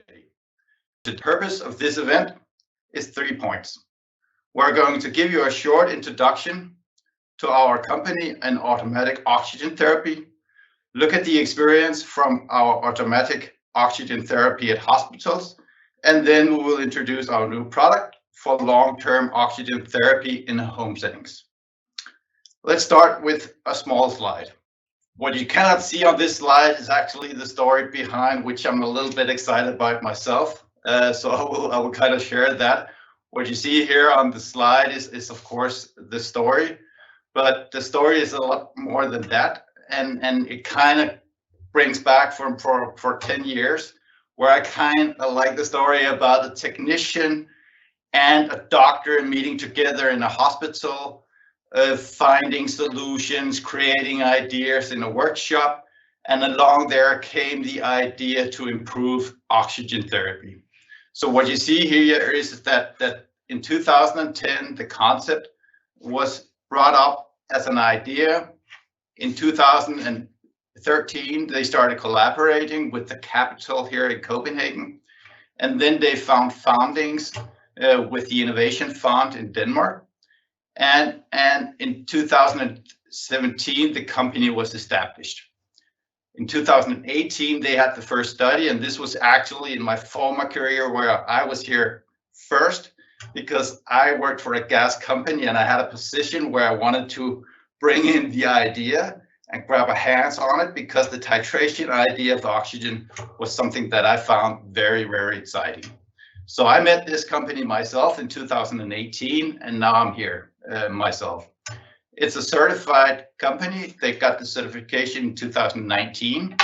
today. The purpose of this event is 3 points. We're going to give you a short introduction to our company and O2matic oxygen therapy, look at the experience from our O2matic oxygen therapy at hospitals, and then we will introduce our new product for long-term oxygen therapy in home settings. Let's start with a small slide. What you cannot see on this slide is actually the story behind, which I'm a little bit excited about myself. So I will kind of share that. What you see here on the slide is of course the story, but the story is a lot more than that, and it kind of brings back for 10 years, where I kind of like the story about a technician and a doctor meeting together in a hospital, finding solutions, creating ideas in a workshop, and along there came the idea to improve oxygen therapy. So what you see here is that in 2010, the concept was brought up as an idea. In 2013, they started collaborating with the capital here in Copenhagen, and then they found fundings with the Innovation Fund in Denmark. And in 2017, the company was established. In 2018, they had the first study, and this was actually in my former career where I was here first, because I worked for a gas company and I had a position where I wanted to bring in the idea and grab a hands on it, because the titration idea of oxygen was something that I found very, very exciting. So I met this company myself in 2018, and now I'm here myself. It's a certified company. They got the certification in 2019.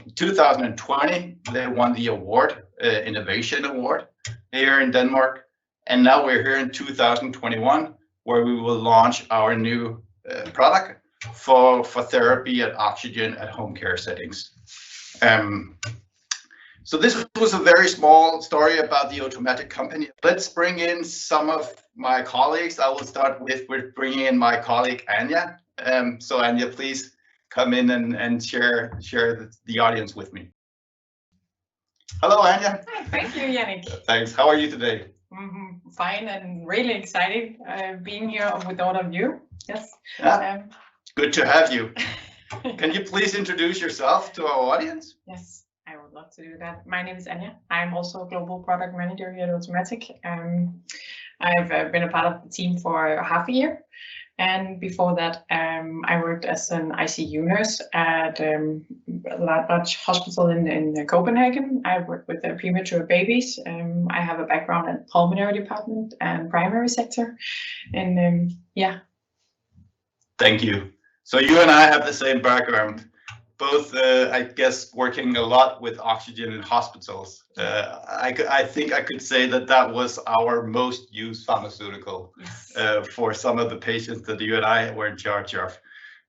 In 2020, they won the award, Innovation Award, here in Denmark. And now we're here in 2021, where we will launch our new product for therapy and oxygen at home care settings. So this was a very small story about the O2matic company. Let's bring in some of my colleagues. I will start with bringing in my colleague, Anja. So Anja, please come in and share the audience with me. Hello, Anja. Hi, thank you, Yannick. Thanks. How are you today? Fine, and really excited being here with all of you. Yes. Yeah. Good to have you. Can you please introduce yourself to our audience? Yes, I would love to do that. My name is Anja. I'm also a global product manager here at O2matic. I've been a part of the team for half a year. And before that, I worked as an ICU nurse at a large hospital in Copenhagen. I worked with the premature babies. I have a background in pulmonary department and primary sector. And yeah. Thank you. So you and I have the same background, both, I guess, working a lot with oxygen in hospitals. I think I could say that was our most used pharmaceutical for some of the patients that you and I were in charge of.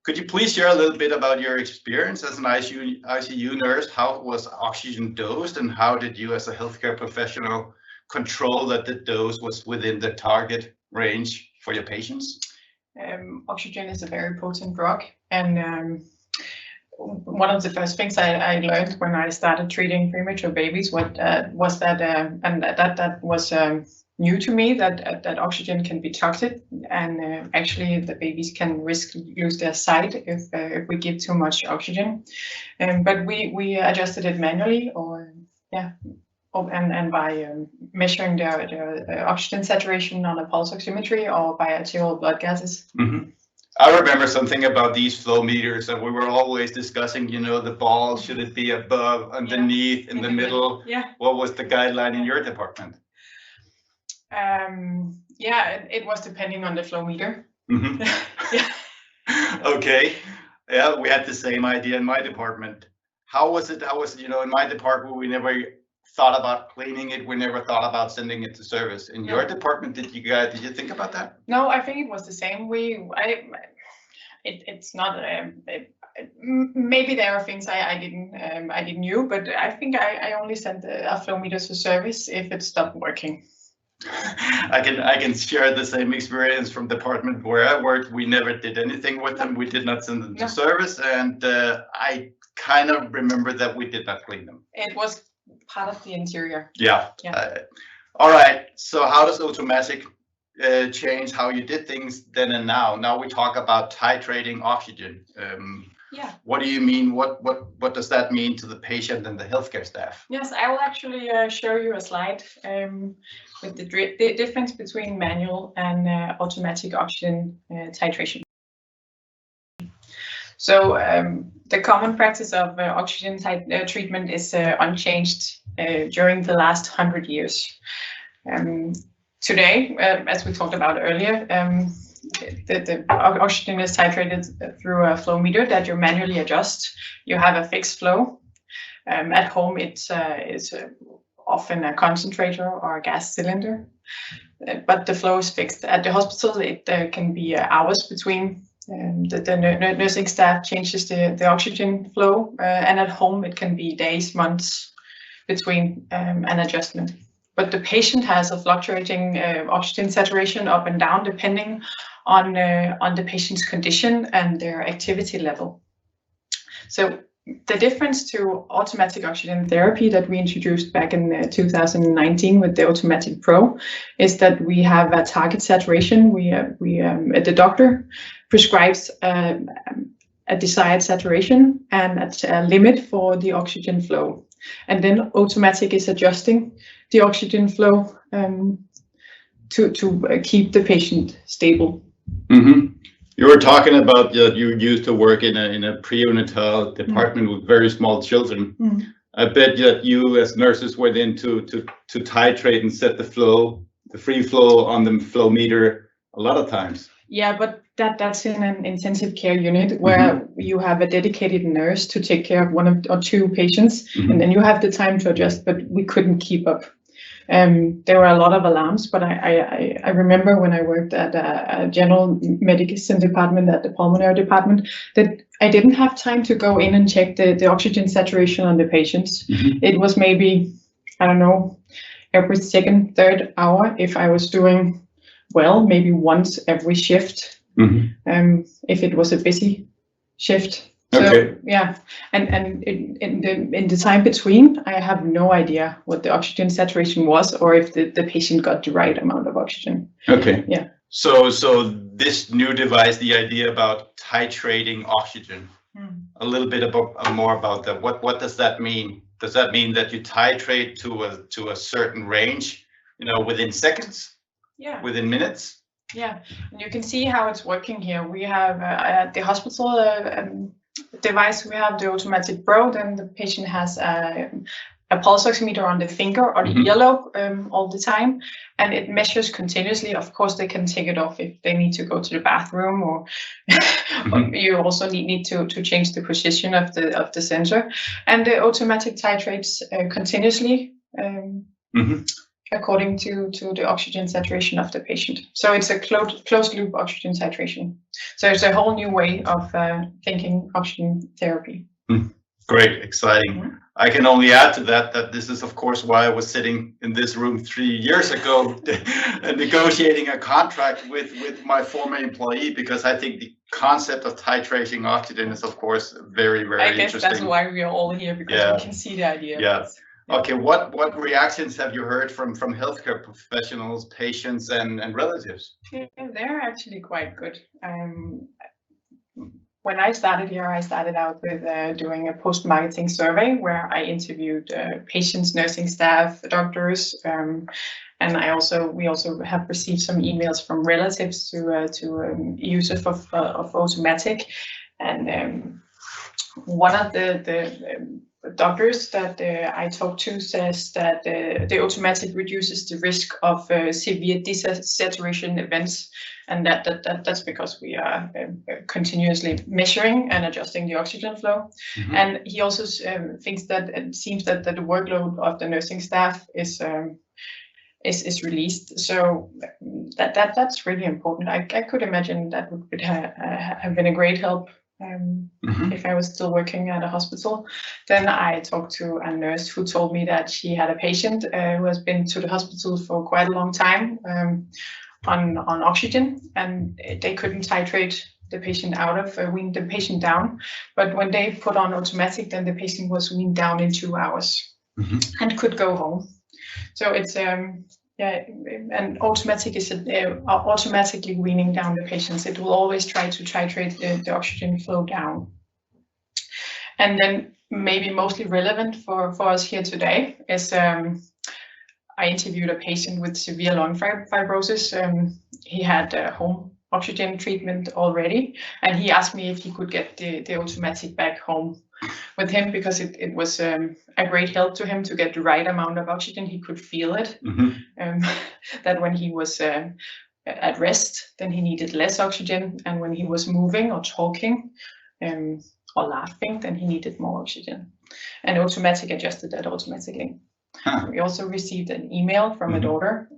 Could you please share a little bit about your experience as an ICU nurse? How was oxygen dosed, and how did you as a healthcare professional control that the dose was within the target range for your patients? Oxygen is a very potent drug, and one of the first things I learned when I started treating premature babies was that, and that was new to me, that oxygen can be toxic, and actually the babies can lose their sight if we give too much oxygen. But we adjusted it manually, and by measuring their oxygen saturation on a pulse oximetry or by arterial blood gases. Mm-hmm. I remember something about these flow meters, and we were always discussing, the ball, should it be above, underneath, in the middle? Yeah. What was the guideline in your department? It was depending on the flow meter. Mm-hmm. Yeah. Okay. Yeah, we had the same idea in my department. How was it? In my department, we never thought about cleaning it. We never thought about sending it to service. In your department, did you think about that? No, I think it was the same. It's not. Maybe there are things I didn't knew, but I think I only sent a flow meter to service if it stopped working. I can share the same experience from the department where I worked. We never did anything with them. We did not send them to service, and I kind of remember that we did not clean them. It was part of the interior. Yeah. Yeah. All right. So how does O2matic change how you did things then and now? Now we talk about titrating oxygen. Yeah. What do you mean? What does that mean to the patient and the healthcare staff? Yes, I will actually show you a slide with the difference between manual and automatic oxygen titration. So the common practice of oxygen treatment is unchanged during the last 100 years. Today, as we talked about earlier, the oxygen is titrated through a flow meter that you manually adjust. You have a fixed flow. At home, it's often a concentrator or a gas cylinder, but the flow is fixed. At the hospital, it can be hours between. The nursing staff changes the oxygen flow, and at home it can be days, months between an adjustment. But the patient has a fluctuating oxygen saturation up and down depending on the patient's condition and their activity level. So the difference to automatic oxygen therapy that we introduced back in 2019 with the O2matic Pro is that we have a target saturation. The doctor prescribes a desired saturation and a limit for the oxygen flow. And then O2matic is adjusting the oxygen flow to keep the patient stable. Mm-hmm. You were talking about that you used to work in a prenatal department with very small children. I bet that you as nurses went in to titrate and set the flow, the free flow on the flow meter a lot of times. Yeah, but that's in an intensive care unit where you have a dedicated nurse to take care of one or two patients, and then you have the time to adjust, but we couldn't keep up. There were a lot of alarms, but I remember when I worked at a general medicine department at the pulmonary department that I didn't have time to go in and check the oxygen saturation on the patients. It was maybe, I don't know, every second, third hour if I was doing well, maybe once every shift, if it was a busy shift. So, yeah, and in the time between, I have no idea what the oxygen saturation was or if the patient got the right amount of oxygen. Okay. Yeah. So this new device, the idea about titrating oxygen, a little bit more about that. What does that mean? Does that mean that you titrate to a certain range, within seconds? Yeah. Within minutes? Yeah, and you can see how it's working here. We have at the hospital device, we have the O2matic Pro. Then the patient has a pulse oximeter on the finger or the earlobe all the time, and it measures continuously. Of course, they can take it off if they need to go to the bathroom, or you also need to change the position of the sensor. And the O2matic titrates continuously according to the oxygen saturation of the patient. So it's a closed loop oxygen titration. So it's a whole new way of thinking oxygen therapy. Great, exciting. I can only add to that this is of course why I was sitting in this room 3 years ago negotiating a contract with my former employee, because I think the concept of titrating oxygen is of course very, very interesting. I guess that's why we are all here, because we can see the idea. Yeah. Okay, what reactions have you heard from healthcare professionals, patients, and relatives? Yeah, they're actually quite good. When I started here, I started out with doing a post-marketing survey where I interviewed patients, nursing staff, doctors, and we also have received some emails from relatives to users of O2matic, and one of the doctors that I talked to says that the O2matic reduces the risk of severe desaturation events, and that's because we are continuously measuring and adjusting the oxygen flow. And he also thinks that it seems that the workload of the nursing staff is released. So that's really important. I could imagine that would have been a great help. If I was still working at a hospital. Then I talked to a nurse who told me that she had a patient who has been to the hospital for quite a long time on oxygen, and they couldn't titrate the patient out of wean the patient down. But when they put on O2matic, then the patient was weaned down in 2 hours. and could go home. So it's and O2matic is automatically weaning down the patients. It will always try to titrate the oxygen flow down. And then maybe mostly relevant for us here today is I interviewed a patient with severe lung fibrosis. He had home oxygen treatment already, and he asked me if he could get the O2matic back home with him, because it was a great help to him to get the right amount of oxygen. He could feel it, that when he was at rest, then he needed less oxygen, and when he was moving or talking or laughing, then he needed more oxygen. And O2matic adjusted that automatically. We also received an email from a daughter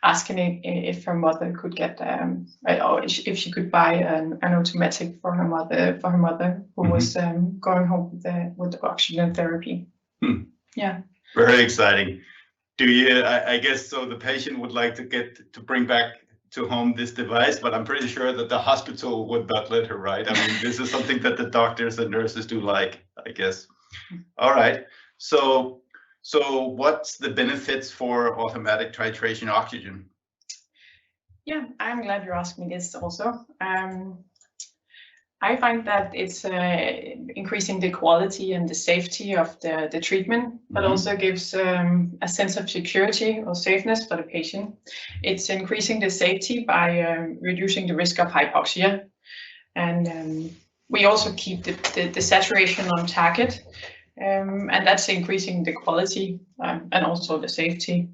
asking if her mother could get, or if she could buy an O2matic for her mother who was going home with the oxygen therapy. Yeah. Very exciting. Do you? I guess so. The patient would like to bring back to home this device, but I'm pretty sure that the hospital would not let her, right? I mean, this is something that the doctors and nurses do like, I guess. All right. So what's the benefits for O2matic titration oxygen? Yeah, I'm glad you asked me this also. I find that it's increasing the quality and the safety of the treatment, but also gives a sense of security or safeness for the patient. It's increasing the safety by reducing the risk of hypoxia. And we also keep the saturation on target. And that's increasing the quality and also the safety.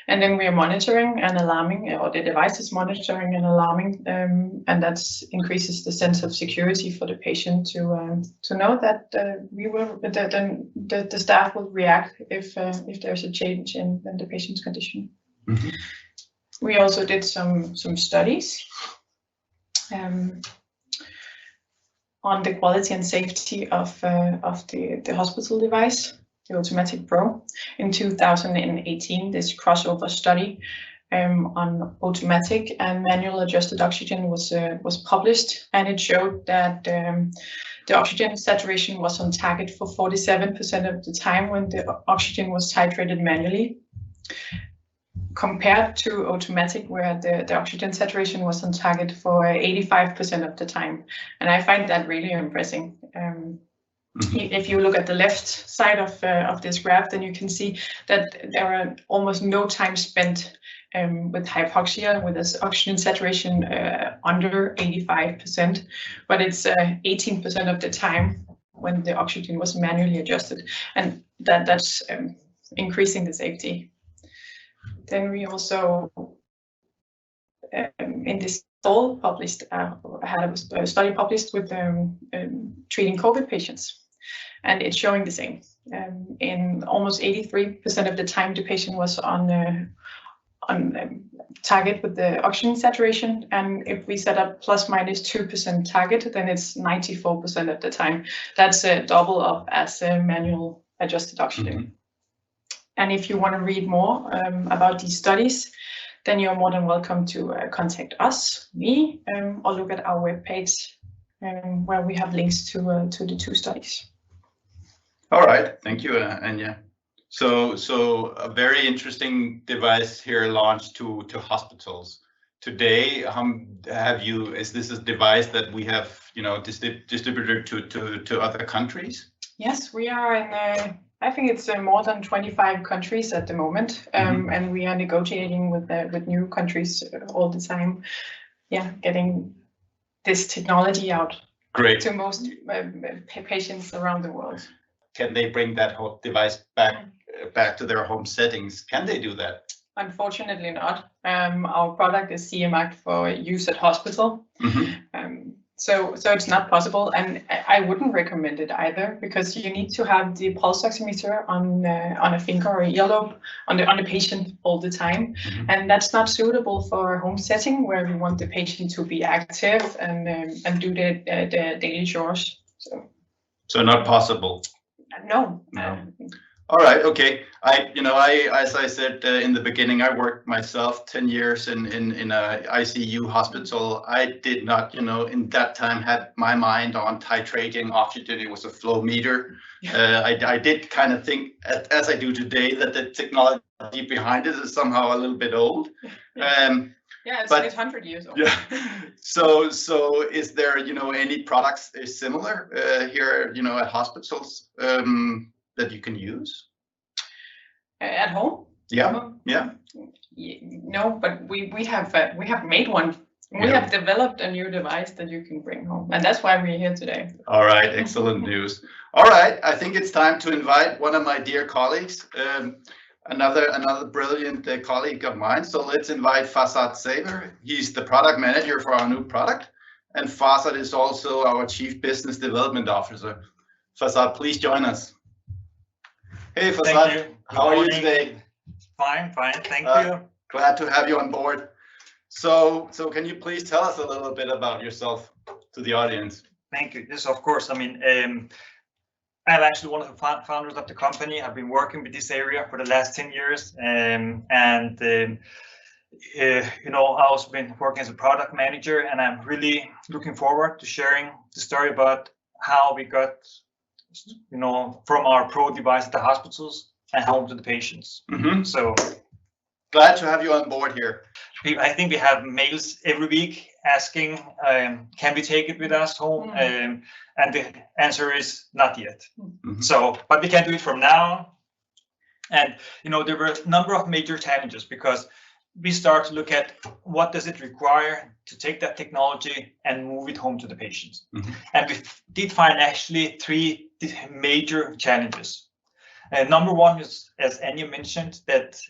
And then we are monitoring and alarming, or the device is monitoring and alarming, and that increases the sense of security for the patient to know that the staff will react if there's a change in the patient's condition. We also did some studies on the quality and safety of the hospital device, the O2matic Pro. In 2018, this crossover study on O2matic and manual adjusted oxygen was published, and it showed that the oxygen saturation was on target for 47% of the time when the oxygen was titrated manually, compared to O2matic, where the oxygen saturation was on target for 85% of the time. And I find that really impressive. If you look at the left side of this graph, then you can see that there are almost no time spent with hypoxia, with this oxygen saturation under 85%, but it's 18% of the time when the oxygen was manually adjusted, and that's increasing the safety. Then we also, in this fall, published had a study published with treating COVID patients, and it's showing the same. In almost 83% of the time, the patient was on target with the oxygen saturation, and if we set up plus minus 2% target, then it's 94% of the time. That's a double up as a manual adjusted oxygen. And if you want to read more about these studies, then you're more than welcome to contact us, me, or look at our webpage where we have links to the two studies. All right, thank you, Anja. So a very interesting device here launched to hospitals. Today, is this a device that we have, distributed to other countries? Yes, we are in I think it's more than 25 countries at the moment, and we are negotiating with new countries all the time. Yeah, getting this technology out to most patients around the world. Can they bring that whole device back to their home settings? Can they do that? Unfortunately not. Our product is CE marked for use at hospital. So it's not possible, and I wouldn't recommend it either, because you need to have the pulse oximeter on a finger or earlobe on the patient all the time, and that's not suitable for a home setting where we want the patient to be active and do the daily chores. So not possible. No. All right. Okay. As I said in the beginning, I worked myself 10 years in a ICU hospital. I did not, in that time had my mind on titrating oxygen. It was a flow meter. I did kind of think, as I do today, that the technology behind it is somehow a little bit old. It's 100 years old. Yeah. So is there, any products similar here, at hospitals that you can use? At home? Yeah. No, but we have made one. We have developed a new device that you can bring home, and that's why we're here today. All right, excellent news. All right, I think it's time to invite one of my dear colleagues, another brilliant colleague of mine. So let's invite Farzad Saber. He's the product manager for our new product, and Farzad is also our Chief Business Development Officer. Farzad, please join us. Hey, Farzad, how are you today? Fine, thank you. Glad to have you on board. So can you please tell us a little bit about yourself to the audience? Thank you. Yes, of course. I mean, I'm actually one of the founders of the company. I've been working with this area for the last 10 years. I've also been working as a product manager, and I'm really looking forward to sharing the story about how we got, from our Pro device at the hospitals and home to the patients. Mm-hmm. So glad to have you on board here. I think we have mails every week asking, can we take it with us home? Mm-hmm. And the answer is not yet. Mm-hmm. So, but we can do it from now. And, there were a number of major challenges because we start to look at what does it require to take that technology and move it home to the patients. Mm-hmm. And we did find actually 3 major challenges. Number one is, as Anya mentioned, that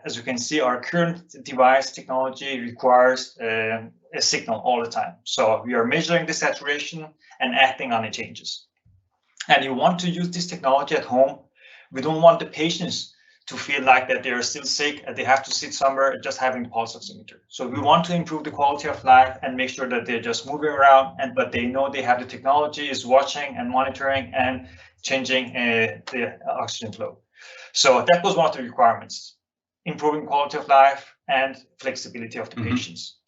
as you can see, our current device technology requires a signal all the time. So we are measuring the saturation and acting on the changes. And you want to use this technology at home. We don't want the patients to feel like that they are still sick and they have to sit somewhere just having the pulse oximeter. So we want to improve the quality of life and make sure that they're just moving around, but they know they have the technology, is watching and monitoring and changing the oxygen flow. So that was one of the requirements, improving quality of life and flexibility of the patients.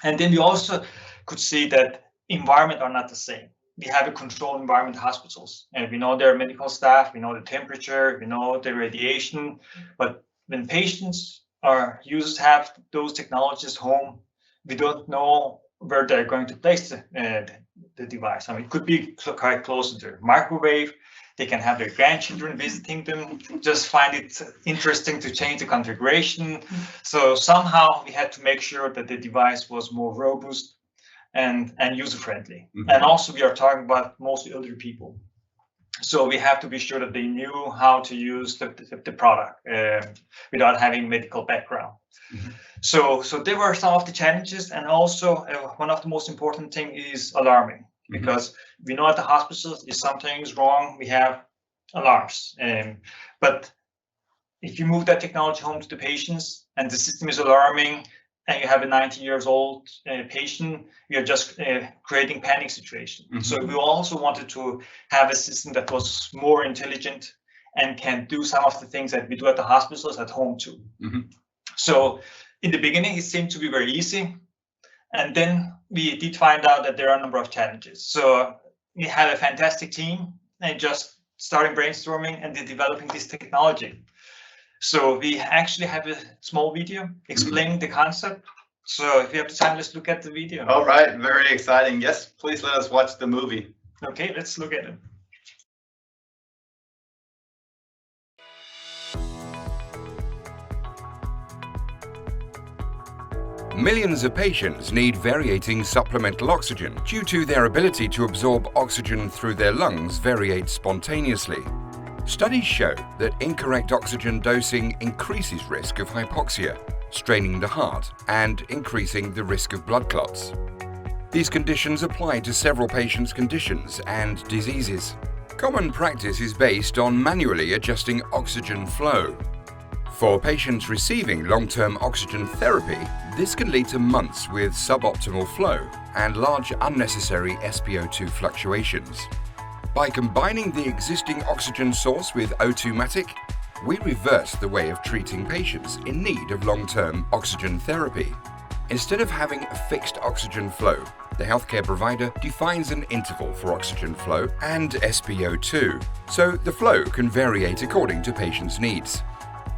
And then we also could see that environment are not the same. We have a controlled environment hospitals, and we know their medical staff, we know the temperature, we know the radiation, but when patients are used to have those technologies home, we don't know where they're going to place the device. I mean, it could be quite close to their microwave. They can have their grandchildren visiting them, just find it interesting to change the configuration. So somehow we had to make sure that the device was more robust and user-friendly. Mm-hmm. And also we are talking about mostly elderly people. So we have to be sure that they knew how to use the product without having medical background. Mm-hmm. So there were some of the challenges, and also one of the most important thing is alarming, because we know at the hospitals if something is wrong, we have alarms. But if you move that technology home to the patients and the system is alarming, and you have a 90-year-old patient, you're just creating panic situation. Mm-hmm. So we also wanted to have a system that was more intelligent and can do some of the things that we do at the hospitals at home too. Mm-hmm. So in the beginning, it seemed to be very easy. And then we did find out that there are a number of challenges. So we had a fantastic team and just starting brainstorming and developing this technology. So we actually have a small video explaining the concept. So if you have the time, let's look at the video. All right, very exciting. Yes, please let us watch the movie. Okay, let's look at it. Millions of patients need variating supplemental oxygen due to their ability to absorb oxygen through their lungs variates spontaneously. Studies show that incorrect oxygen dosing increases risk of hypoxia, straining the heart, and increasing the risk of blood clots. These conditions apply to several patients' conditions and diseases. Common practice is based on manually adjusting oxygen flow. For patients receiving long-term oxygen therapy, this can lead to months with suboptimal flow and large unnecessary SpO2 fluctuations. By combining the existing oxygen source with O2matic, we reversed the way of treating patients in need of long-term oxygen therapy. Instead of having a fixed oxygen flow, the healthcare provider defines an interval for oxygen flow and SpO2, so the flow can variate according to patients' needs.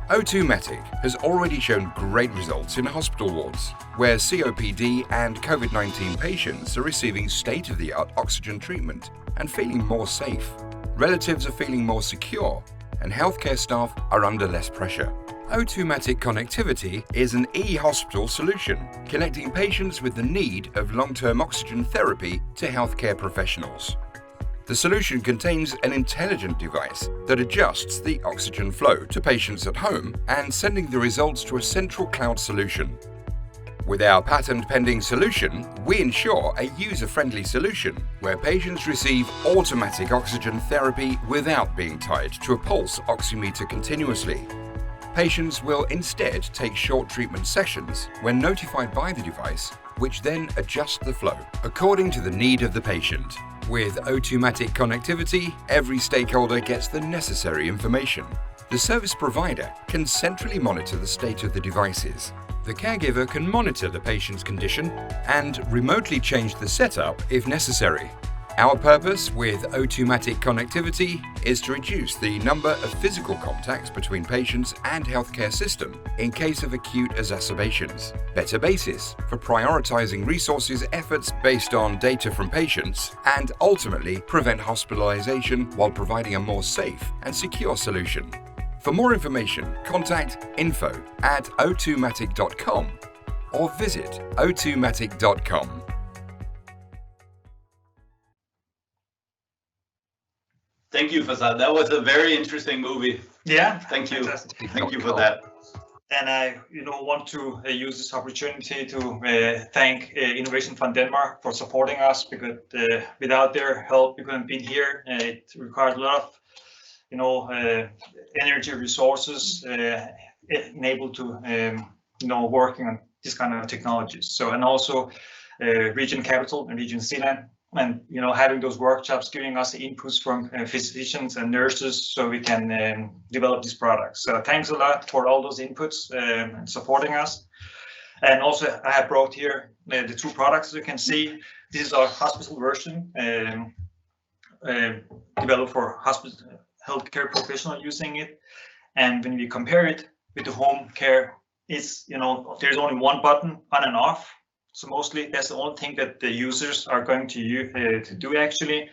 O2matic has already shown great results in hospital wards, where COPD and COVID-19 patients are receiving state-of-the-art oxygen treatment and feeling more safe. Relatives are feeling more secure, and healthcare staff are under less pressure. O2matic connectivity is an e-hospital solution, connecting patients with the need of long-term oxygen therapy to healthcare professionals. The solution contains an intelligent device that adjusts the oxygen flow to patients at home and sending the results to a central cloud solution. With our patent-pending solution, we ensure a user-friendly solution where patients receive automatic oxygen therapy without being tied to a pulse oximeter continuously. Patients will instead take short treatment sessions when notified by the device, which then adjusts the flow according to the need of the patient. With O2matic connectivity, every stakeholder gets the necessary information. The service provider can centrally monitor the state of the devices. The caregiver can monitor the patient's condition and remotely change the setup if necessary. Our purpose with O2matic connectivity is to reduce the number of physical contacts between patients and healthcare system in case of acute exacerbations, better basis for prioritizing resources efforts based on data from patients, and ultimately prevent hospitalization while providing a more safe and secure solution. For more information, contact info@o2matic.com or visit o2matic.com. Thank you, Fasad. That was a very interesting movie. Yeah. Thank you. Fantastic. Thank you for that. And I, want to use this opportunity to thank Innovation Fund Denmark for supporting us, because without their help, we couldn't be here. It required a lot of, energy resources enabled to, working on this kind of technologies. So, and also Region Capital and Region Zealand, and having those workshops, giving us inputs from physicians and nurses, so we can develop these products. So thanks a lot for all those inputs and supporting us. And also I have brought here the two products. You can see this is our hospital version, developed for hospital healthcare professional using it. And when we compare it with the home care, it's there's only one button on and off. So mostly that's the only thing that the users are going to use to do actually.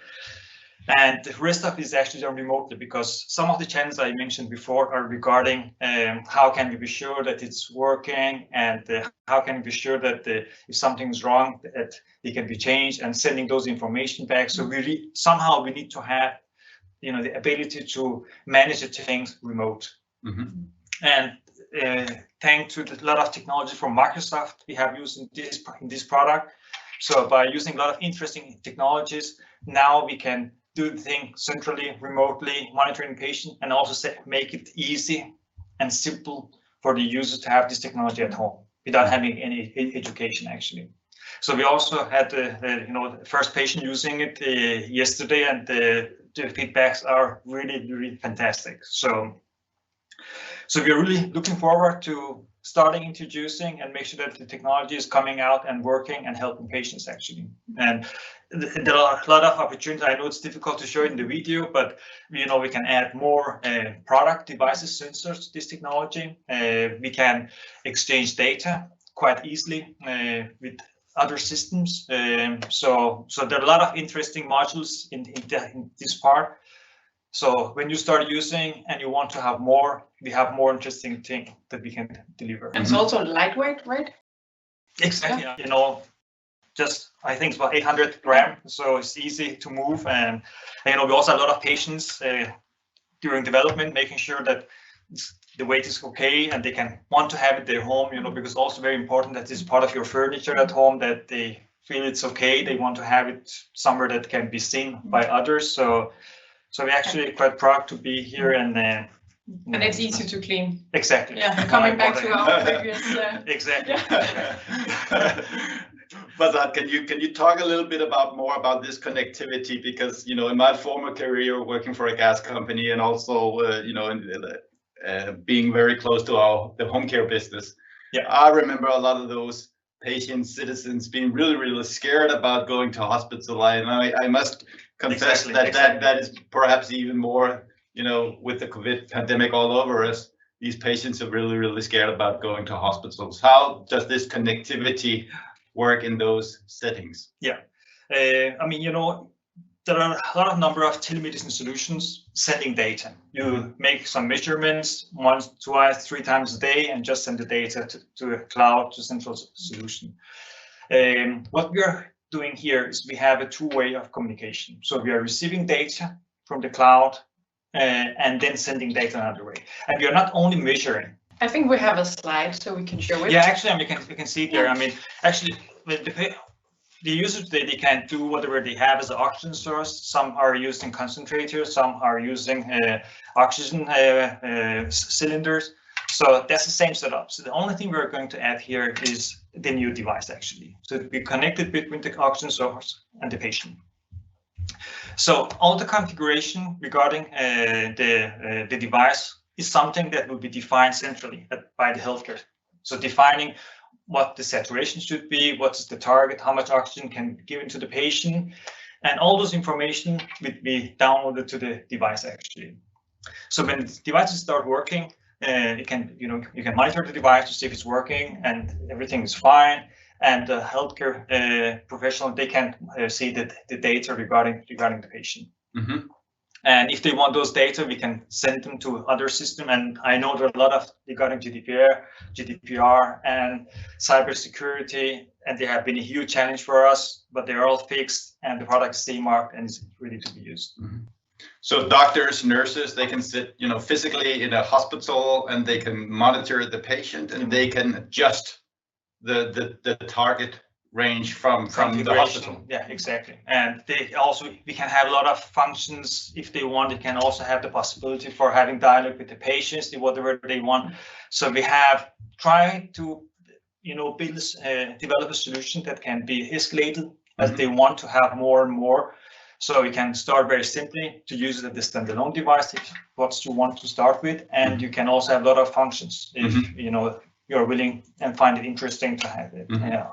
And the rest of it is actually done remotely, because some of the challenges I mentioned before are regarding how can we be sure that it's working, and how can we be sure that if something is wrong, that it can be changed, and sending those information back. So somehow we need to have the ability to manage the things remote. Mm-hmm. And thanks to a lot of technology from Microsoft we have used in this product. So by using a lot of interesting technologies, now we can do the thing centrally, remotely, monitoring patient, and also make it easy and simple for the user to have this technology at home without having any education actually. So we also had the first patient using it yesterday, and the feedbacks are really, really fantastic. So we're really looking forward to starting introducing and make sure that the technology is coming out and working and helping patients actually. And there are a lot of opportunities. I know it's difficult to show in the video, but we can add more product devices, sensors to this technology. We can exchange data quite easily with other systems. So there are a lot of interesting modules in this part. So when you start using and you want to have more, we have more interesting things that we can deliver. And it's also lightweight, right? Exactly. Yeah. Just I think it's about 800 grams, so it's easy to move. And we also have a lot of patients during development, making sure that the weight is okay and they can want to have it at their home. Because it's also very important that it's part of your furniture at home, that they feel it's okay. They want to have it somewhere that can be seen by others. So we're actually quite proud to be here, and it's easy to clean. Exactly. Yeah, coming back to our previous. Exactly. Fasad, can you talk a little bit more about this connectivity? Because in my former career working for a gas company, and also being very close to the home care business. Yeah. I remember a lot of those patients, citizens being really scared about going to hospital. I must confess that is perhaps even more, with the COVID pandemic all over us, these patients are really scared about going to hospitals. How does this connectivity work in those settings? Yeah, I mean, there are a lot of number of telemedicine solutions sending data. You make some measurements once, twice, 3 times a day and just send the data to a cloud, to central solution. What we are doing here is we have a two-way of communication. So we are receiving data from the cloud and then sending data another way. And we are not only measuring. I think we have a slide so we can show it. Yeah, actually, we can see it there. I mean, actually, the users, they can do whatever they have as an oxygen source. Some are using concentrators, some are using oxygen cylinders. So that's the same setup. So the only thing we're going to add here is the new device, actually. So it will be connected between the oxygen source and the patient. So all the configuration regarding the device is something that will be defined centrally by the healthcare. So defining what the saturation should be, what is the target, how much oxygen can be given to the patient, and all those information will be downloaded to the device, actually. So when the devices start working, you can monitor the device to see if it's working and everything is fine. And the healthcare professional, they can see the data regarding the patient. Mm-hmm. And if they want those data, we can send them to other system. And I know there are a lot of regarding GDPR and cybersecurity, and they have been a huge challenge for us, but they're all fixed and the product is CE marked and is ready to be used. Mm-hmm. So doctors, nurses, they can sit, physically in a hospital and they can monitor the patient and they can adjust the target range from the hospital. Yeah, exactly. And we can have a lot of functions if they want. They can also have the possibility for having dialogue with the patients, whatever they want. So we have tried to, develop a solution that can be escalated as they want to have more and more. So we can start very simply to use it as a standalone device if what you want to start with, and you can also have a lot of functions if you're willing and find it interesting to have it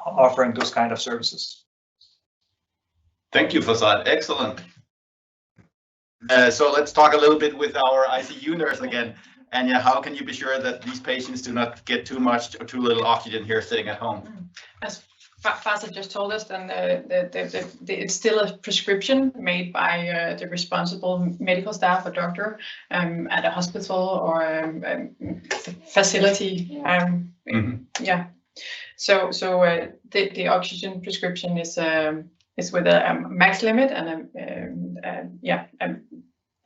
offering those kind of services. Thank you for that. Excellent. So let's talk a little bit with our ICU nurse again. Anya, how can you be sure that these patients do not get too much or too little oxygen here sitting at home? As Fasa just told us, then it's still a prescription made by the responsible medical staff or doctor at a hospital or facility. Yeah. So the oxygen prescription is with a max limit and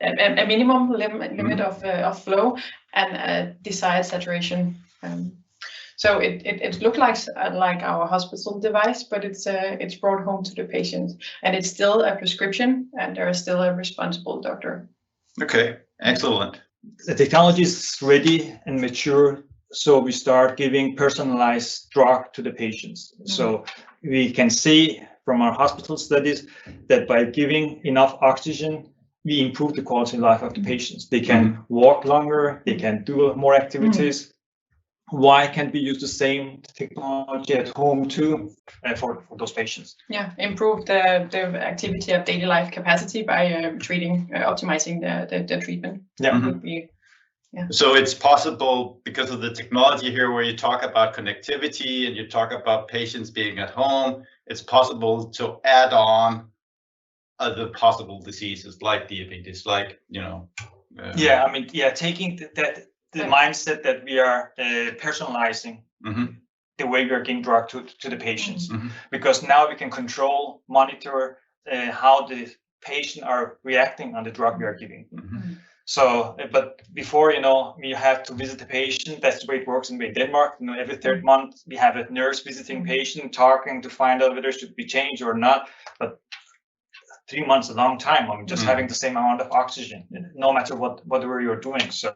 a minimum limit of flow and a desired saturation. So it looks like our hospital device, but it's brought home to the patient, and it's still a prescription, and there is still a responsible doctor. Okay, excellent. The technology is ready and mature, so we start giving personalized drug to the patients. So we can see from our hospital studies that by giving enough oxygen, we improve the quality of life of the patients. They can walk longer, they can do more activities. Why can't we use the same technology at home too for those patients? Yeah, improve the activity of daily life capacity by optimizing the treatment. Yeah. So it's possible because of the technology here where you talk about connectivity and you talk about patients being at home, it's possible to add on other possible diseases like diabetes, like, taking the mindset that we are personalizing the way we are giving drug to the patients, because now we can monitor how the patient are reacting on the drug we are giving. So, but before, we have to visit the patient. That's the way it works in Denmark. Every third month we have a nurse visiting patient, talking to find out whether it should be changed or not. But 3 months is a long time. I mean, just having the same amount of oxygen, no matter whatever you're doing. So,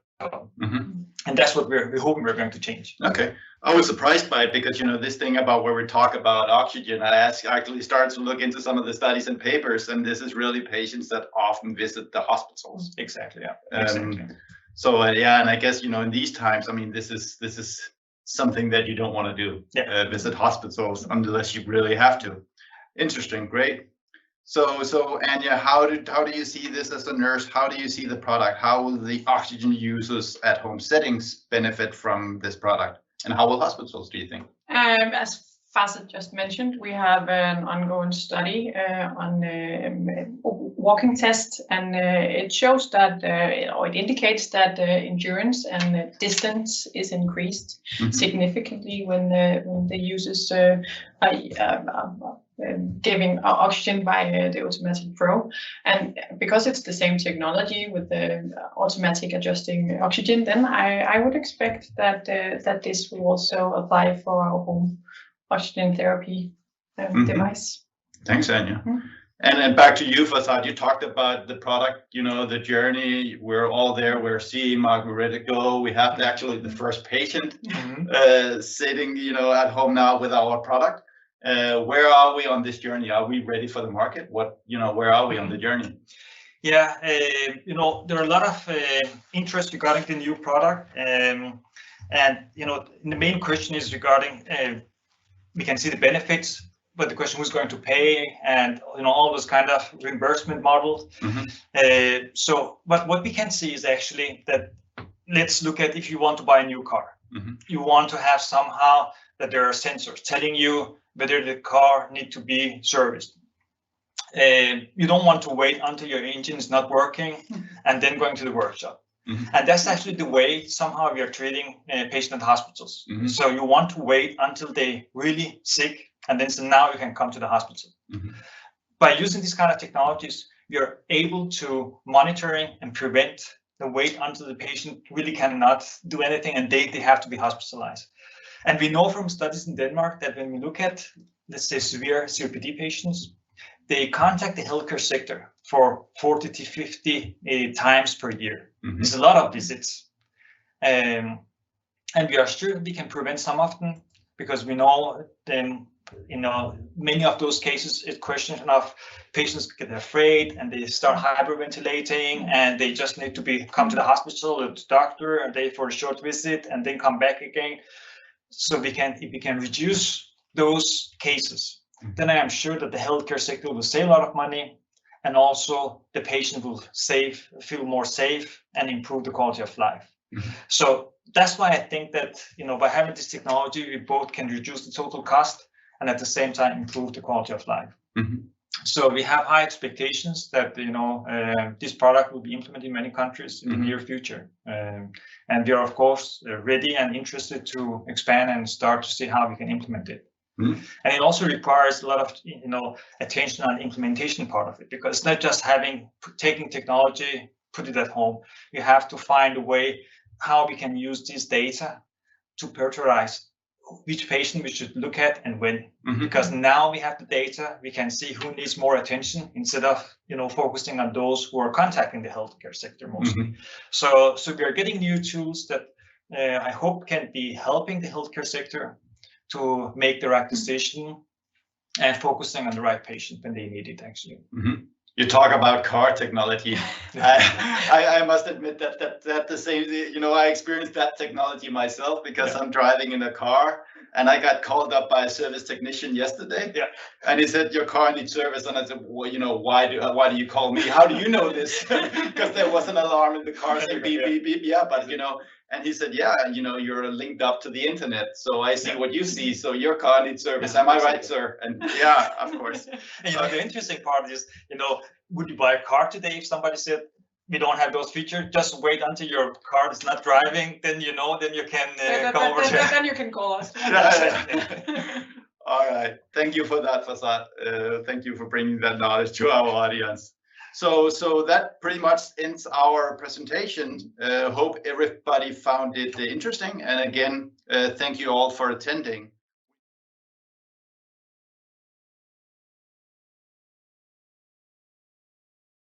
and that's what we're hoping we're going to change. Okay, I was surprised by it because this thing about where we talk about oxygen, I actually started to look into some of the studies and papers, and this is really patients that often visit the hospitals. Exactly. Yeah. Exactly. So yeah, and I guess, you know, in these times, I mean, this is something that you don't want to do. Yeah. Visit hospitals unless you really have to. Interesting, great. So Anya, how do you see this as a nurse? How do you see the product? How will the oxygen users at home settings benefit from this product? And how will hospitals, do you think? As Farzad just mentioned, we have an ongoing study on walking test, and it shows that, or it indicates that endurance and distance is increased significantly when the users are giving oxygen by the O2matic Pro. And because it's the same technology with the automatic adjusting oxygen, then I would expect that that this will also apply for our home oxygen therapy device. Thanks, Anya. And then back to you, Farzad. You talked about the product, you know, the journey. We're all there. We're CE mark. We're ready to go. We have actually the first patient sitting, you know, at home now with our product. Where are we on this journey? Are we ready for the market? What, you know, where are we on the journey? Yeah, you know, there are a lot of interest regarding the new product, and you know, the main question is regarding. We can see the benefits, but the question who's going to pay, and you know, all those kind of reimbursement models. So, but what we can see is actually that, let's look at if you want to buy a new car, you want to have somehow that there are sensors telling you whether the car need to be serviced. You don't want to wait until your engine is not working and then going to the workshop. And that's actually the way somehow we are treating patients at hospitals. So you want to wait until they really sick, and then so now you can come to the hospital. By using these kind of technologies, you're able to monitoring and prevent the wait until the patient really cannot do anything and they have to be hospitalized. And we know from studies in Denmark that when we look at, let's say, severe COPD patients, they contact the healthcare sector for 40 to 50 times per year. It's a lot of visits. And we are sure we can prevent some of them, because we know then, you know, many of those cases, it's a question of patients get afraid and they start hyperventilating and they just need to come to the hospital or to the doctor, and they for a short visit and then come back again. So if we can reduce those cases, then I am sure that the healthcare sector will save a lot of money, and also the patient will feel more safe and improve the quality of life. So that's why I think that, you know, by having this technology, we both can reduce the total cost and at the same time improve the quality of life. So we have high expectations that, you know, this product will be implemented in many countries in the near future. And we are, of course, ready and interested to expand and start to see how we can implement it. And it also requires a lot of, you know, attention on the implementation part of it, because it's not just taking technology, put it at home. You have to find a way how we can use this data to prioritize which patient we should look at and when. Because now we have the data, we can see who needs more attention instead of, you know, focusing on those who are contacting the healthcare sector mostly. So we are getting new tools that I hope can be helping the healthcare sector to make the right decision and focusing on the right patient when they need it, actually. You talk about car technology. I must admit that the same, you know, I experienced that technology myself, because I'm driving in a car and I got called up by a service technician yesterday. And he said, your car needs service. And I said, well, you know, why do you call me? How do you know this? Because there was an alarm in the car saying beep, beep, beep. Yeah, but you know, and he said, yeah, you know, you're linked up to the internet. So I see what you see. So your car needs service. Am I right, sir? And yeah, of course. And you know, the interesting part is, you know, would you buy a car today if somebody said, we don't have those features, just wait until your car is not driving, then, you know, then you can come over here. Then you can call us. All right. Thank you for that, Farzad. Thank you for bringing that knowledge to our audience. So that pretty much ends our presentation. Hope everybody found it interesting. And again, thank you all for attending.